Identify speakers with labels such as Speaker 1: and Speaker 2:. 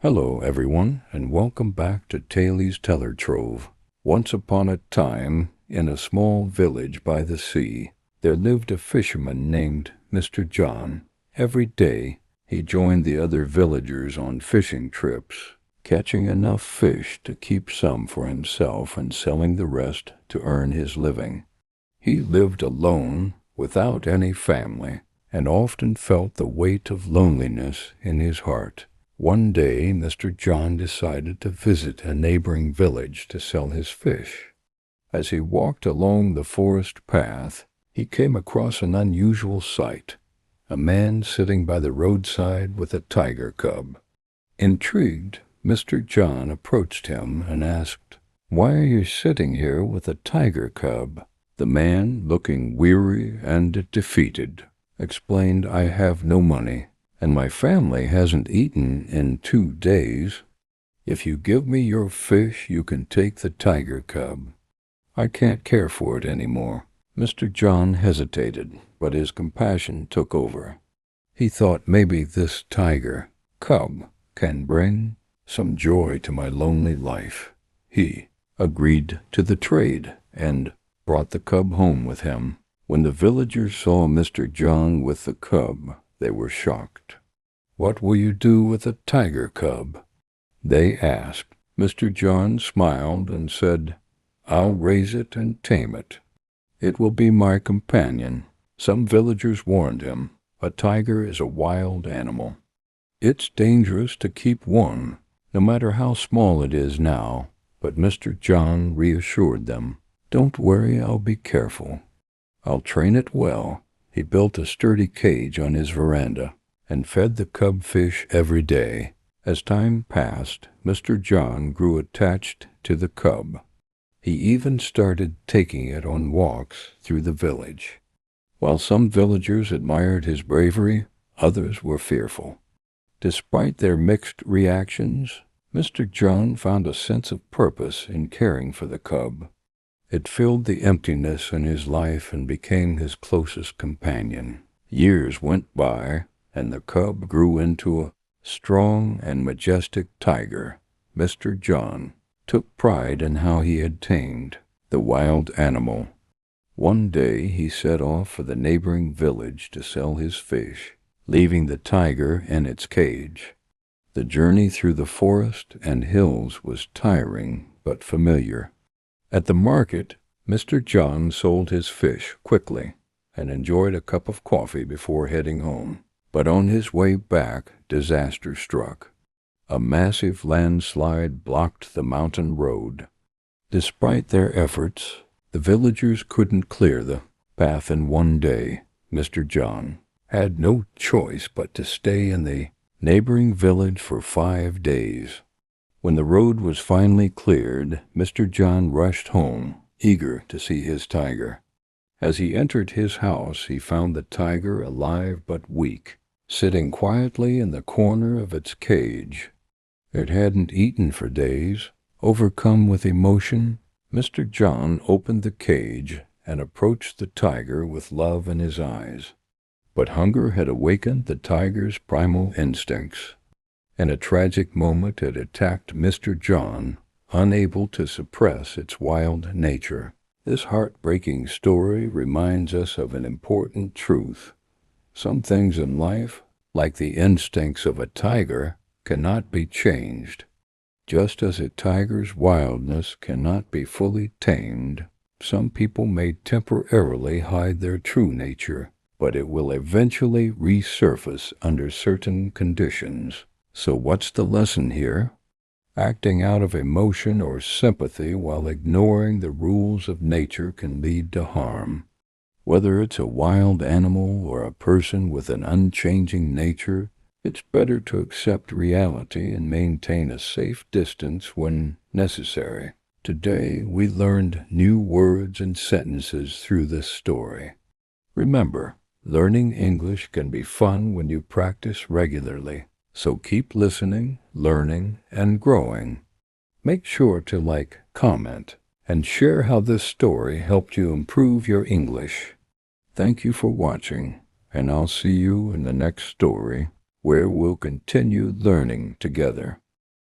Speaker 1: Hello, everyone, and welcome back to Taylor's Teller Trove. Once upon a time, in a small village by the sea, there lived a fisherman named Mr. John. Every day, he joined the other villagers on fishing trips, catching enough fish to keep some for himself and selling the rest to earn his living. He lived alone, without any family, and often felt the weight of loneliness in his heart. One day, Mr. John decided to visit a neighboring village to sell his fish. As he walked along the forest path, he came across an unusual sight: a man sitting by the roadside with a tiger cub. Intrigued, Mr. John approached him and asked, "Why are you sitting here with a tiger cub?" The man, looking weary and defeated, explained, "I have no money, and my family hasn't eaten in 2 days. If you give me your fish, you can take the tiger cub. I can't care for it anymore." Mr. John hesitated, but his compassion took over. He thought, maybe this tiger cub can bring some joy to my lonely life. He agreed to the trade and brought the cub home with him. When the villagers saw Mr. John with the cub, they were shocked. "What will you do with a tiger cub?" they asked. Mr. John smiled and said, "I'll raise it and tame it. It will be my companion." Some villagers warned him, "A tiger is a wild animal. It's dangerous to keep one, no matter how small it is now." But Mr. John reassured them, "Don't worry, I'll be careful. I'll train it well." He built a sturdy cage on his veranda and fed the cub fish every day. As time passed, Mr. John grew attached to the cub. He even started taking it on walks through the village. While some villagers admired his bravery, others were fearful. Despite their mixed reactions, Mr. John found a sense of purpose in caring for the cub. It filled the emptiness in his life and became his closest companion. Years went by, and the cub grew into a strong and majestic tiger. Mr. John took pride in how he had tamed the wild animal. One day he set off for the neighboring village to sell his fish, leaving the tiger in its cage. The journey through the forest and hills was tiring but familiar. At the market, Mr. John sold his fish quickly and enjoyed a cup of coffee before heading home. But on his way back, disaster struck. A massive landslide blocked the mountain road. Despite their efforts, the villagers couldn't clear the path in one day. Mr. John had no choice but to stay in the neighboring village for 5 days. When the road was finally cleared, Mr. John rushed home, eager to see his tiger. As he entered his house, he found the tiger alive but weak, sitting quietly in the corner of its cage. It hadn't eaten for days. Overcome with emotion, Mr. John opened the cage and approached the tiger with love in his eyes. But hunger had awakened the tiger's primal instincts. In a tragic moment, it attacked Mr. John, unable to suppress its wild nature. This heartbreaking story reminds us of an important truth. Some things in life, like the instincts of a tiger, cannot be changed. Just as a tiger's wildness cannot be fully tamed, some people may temporarily hide their true nature, but it will eventually resurface under certain conditions. So what's the lesson here? Acting out of emotion or sympathy while ignoring the rules of nature can lead to harm. Whether it's a wild animal or a person with an unchanging nature, it's better to accept reality and maintain a safe distance when necessary. Today, we learned new words and sentences through this story. Remember, learning English can be fun when you practice regularly. So keep listening, learning, and growing. Make sure to like, comment, and share how this story helped you improve your English. Thank you for watching, and I'll see you in the next story, where we'll continue learning together.